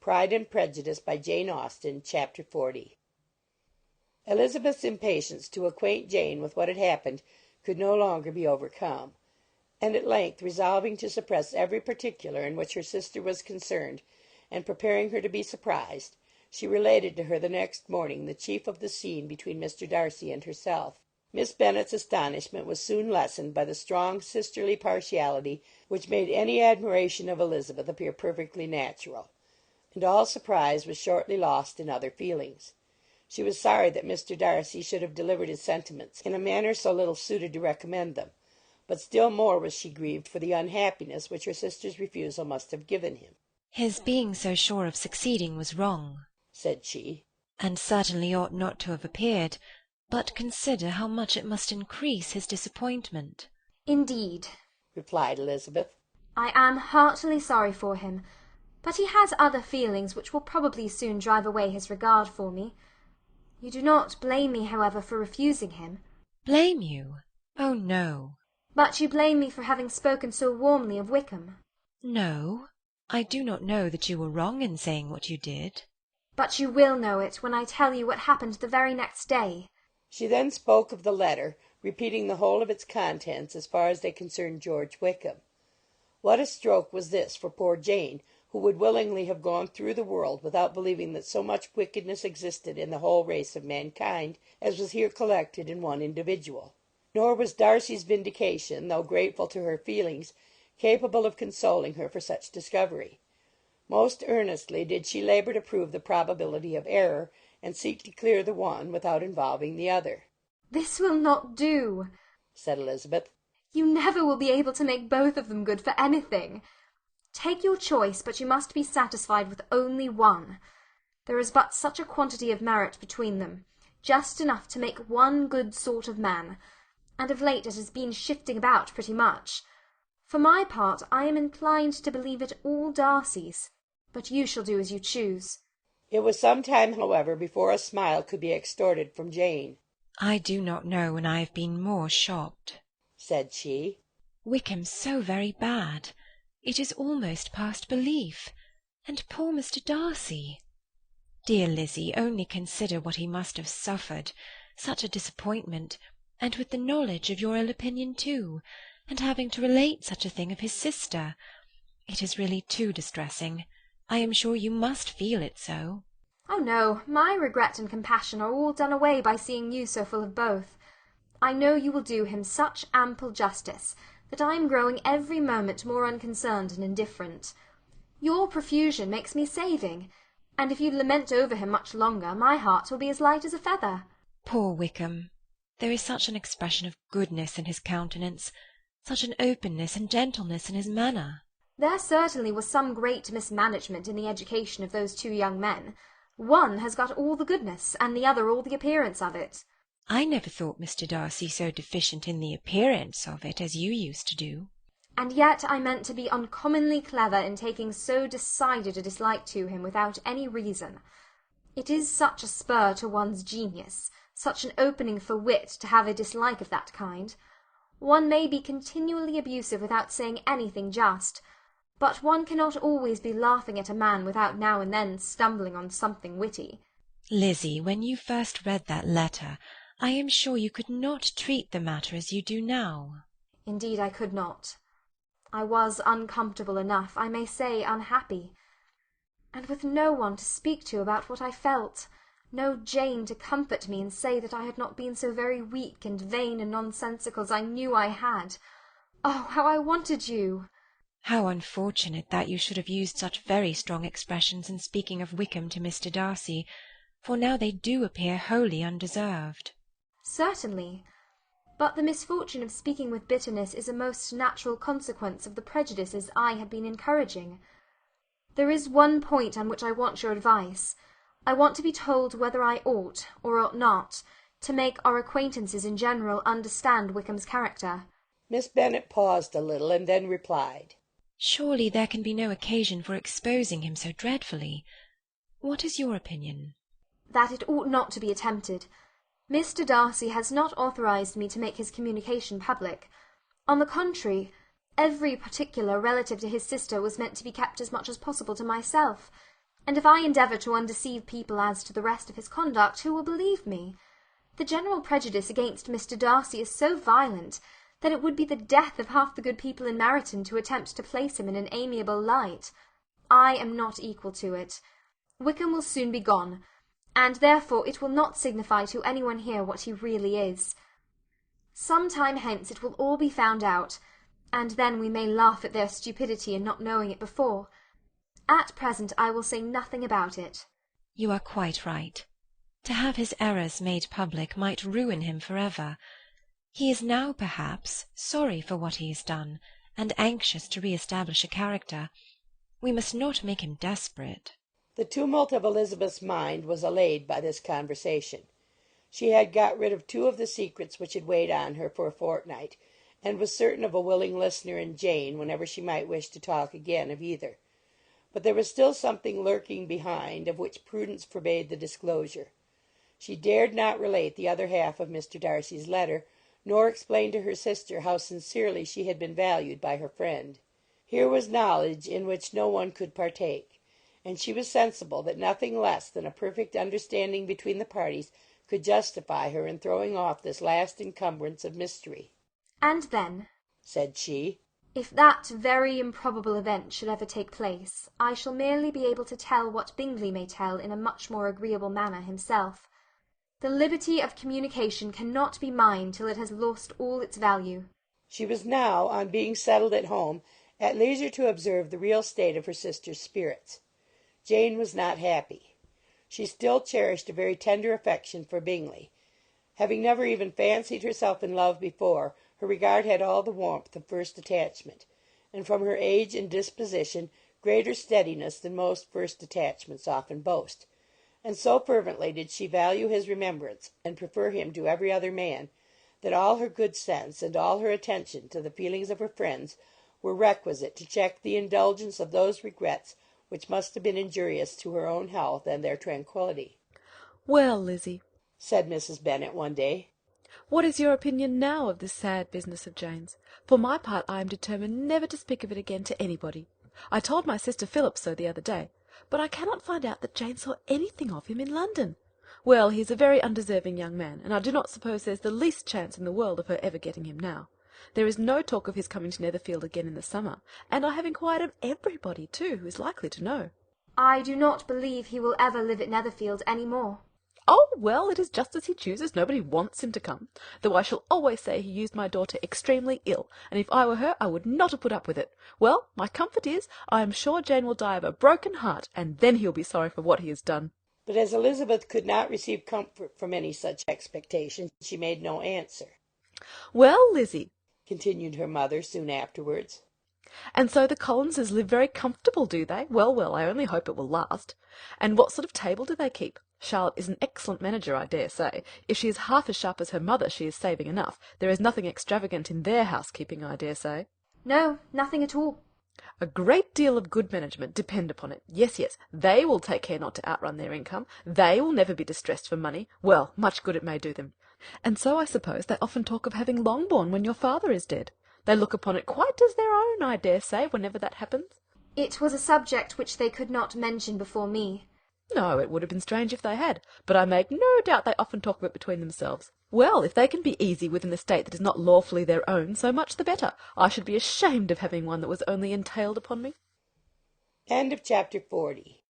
Pride and Prejudice, by Jane Austen, Chapter 40. Elizabeth's impatience to acquaint Jane with what had happened could no longer be overcome, and at length, resolving to suppress every particular in which her sister was concerned, and preparing her to be surprised, she related to her the next morning the chief of the scene between Mr. Darcy and herself. Miss Bennet's astonishment was soon lessened by the strong sisterly partiality which made any admiration of Elizabeth appear perfectly natural, and all surprise was shortly lost in other feelings. She was sorry that Mr. Darcy should have delivered his sentiments in a manner so little suited to recommend them, but still more was she grieved for the unhappiness which her sister's refusal must have given him. "His being so sure of succeeding was wrong," said she, "and certainly ought not to have appeared. But consider how much it must increase his disappointment." "Indeed," replied Elizabeth, "I am heartily sorry for him, but he has other feelings which will probably soon drive away his regard for me. You do not blame me, however, for refusing him?" "Blame you? Oh, no." "But you blame me for having spoken so warmly of Wickham?" "No, I do not know that you were wrong in saying what you did." "But you will know it when I tell you what happened the very next day." She then spoke of the letter, repeating the whole of its contents as far as they concerned George Wickham. What a stroke was this for poor Jane, who would willingly have gone through the world without believing that so much wickedness existed in the whole race of mankind as was here collected in one individual. Nor was Darcy's vindication, though grateful to her feelings, capable of consoling her for such discovery. Most earnestly did she labour to prove the probability of error, and seek to clear the one without involving the other. "This will not do," said Elizabeth. "You never will be able to make both of them good for anything. Take your choice, but you must be satisfied with only one. There is but such a quantity of merit between them, just enough to make one good sort of man, and of late it has been shifting about pretty much. For my part, I am inclined to believe it all Darcy's, but you shall do as you choose." It was some time, however, before a smile could be extorted from Jane. "I do not know when I have been more shocked," said she. "Wickham's so very bad. It is almost past belief. And poor Mr. Darcy! Dear Lizzie, only consider what he must have suffered. Such a disappointment, and with the knowledge of your ill opinion too, and having to relate such a thing of his sister. It is really too distressing. I am sure you must feel it so." "Oh no, my regret and compassion are all done away by seeing you so full of both. I know you will do him such ample justice that I am growing every moment more unconcerned and indifferent. Your profusion makes me saving, and if you lament over him much longer, my heart will be as light as a feather." Poor Wickham! There is such an expression of goodness in his countenance, such an openness and gentleness in his manner. There certainly was some great mismanagement in the education of those two young men. One has got all the goodness, and the other all the appearance of it. I never thought Mr. Darcy so deficient in the appearance of it as you used to do. And yet I meant to be uncommonly clever in taking so decided a dislike to him without any reason. It is such a spur to one's genius, such an opening for wit, to have a dislike of that kind. One may be continually abusive without saying anything just, but one cannot always be laughing at a man without now and then stumbling on something witty. Lizzie, when you first read that letter, I am sure you could not treat the matter as you do now. Indeed I could not. I was uncomfortable enough, I may say unhappy, and with no one to speak to about what I felt, no Jane to comfort me and say that I had not been so very weak and vain and nonsensical as I knew I had. Oh, how I wanted you! How unfortunate that you should have used such very strong expressions in speaking of Wickham to Mr. Darcy, for now they do appear wholly undeserved. Certainly. But the misfortune of speaking with bitterness is a most natural consequence of the prejudices I had been encouraging. There is one point on which I want your advice. I want to be told whether I ought, or ought not, to make our acquaintances in general understand Wickham's character. Miss Bennet paused a little, and then replied, "Surely there can be no occasion for exposing him so dreadfully. What is your opinion?" "That it ought not to be attempted. Mr. Darcy has not authorized me to make his communication public. On the contrary, every particular relative to his sister was meant to be kept as much as possible to myself. and if I endeavour to undeceive people as to the rest of his conduct, who will believe me? The general prejudice against Mr. Darcy is so violent that it would be the death of half the good people in Meryton to attempt to place him in an amiable light. I am not equal to it. Wickham will soon be gone, and therefore it will not signify to any one here what he really is. Some time hence it will all be found out, and then we may laugh at their stupidity in not knowing it before. At present I will say nothing about it. You are quite right. To have his errors made public might ruin him for ever. He is now, perhaps, sorry for what he has done, and anxious to re-establish a character. We must not make him desperate. The tumult of Elizabeth's mind was allayed by this conversation. She had got rid of two of the secrets which had weighed on her for a fortnight, and was certain of a willing listener in Jane whenever she might wish to talk again of either. But there was still something lurking behind, of which prudence forbade the disclosure. She dared not relate the other half of Mr. Darcy's letter, nor explain to her sister how sincerely she had been valued by her friend. Here was knowledge in which no one could partake, and she was sensible that nothing less than a perfect understanding between the parties could justify her in throwing off this last encumbrance of mystery. And then, said she, if that very improbable event should ever take place, I shall merely be able to tell what Bingley may tell in a much more agreeable manner himself. The liberty of communication cannot be mine till it has lost all its value. She was now, on being settled at home, at leisure to observe the real state of her sister's spirits. Jane was not happy. She still cherished a very tender affection for Bingley. Having never even fancied herself in love before, her regard had all the warmth of first attachment, and from her age and disposition greater steadiness than most first attachments often boast. And so fervently did she value his remembrance, and prefer him to every other man, that all her good sense and all her attention to the feelings of her friends were requisite to check the indulgence of those regrets which must have been injurious to her own health and their tranquillity. "Well, Lizzie," said Mrs. Bennet one day, "what is your opinion now of this sad business of Jane's? For my part, I am determined never to speak of it again to anybody. I told my sister Philip so the other day, but I cannot find out that Jane saw anything of him in London. Well, he is a very undeserving young man, and I do not suppose there's the least chance in the world of her ever getting him now. There is no talk of his coming to Netherfield again in the summer, and I have inquired of everybody, too, who is likely to know." I do not believe he will ever live at Netherfield any more. "Oh, well, it is just as he chooses. Nobody wants him to come, though I shall always say he used my daughter extremely ill, and if I were her I would not have put up with it. Well, my comfort is, I am sure Jane will die of a broken heart, and then he'll be sorry for what he has done." but as Elizabeth could not receive comfort from any such expectation, she made no answer. "Well, Lizzie," continued Continued her mother soon afterwards, "and so the Collinses live very comfortable, do they? Well, well, I only hope it will last. And what sort of table do they keep? Charlotte is an excellent manager, I dare say. If she is half as sharp as her mother, she is saving enough. There is nothing extravagant in their housekeeping, I dare say." No, nothing at all. "A great deal of good management, depend upon it. Yes, yes, they will take care not to outrun their income. They will never be distressed for money. Well, much good it may do them. And so I suppose they often talk of having Longbourn when your father is dead. They look upon it quite as their own, I dare say, whenever that happens." It was a subject which they could not mention before me. "No, it would have been strange if they had, but I make no doubt they often talk of it between themselves. Well, if they can be easy with an estate that is not lawfully their own, so much the better. I should be ashamed of having one that was only entailed upon me." End of chapter 40.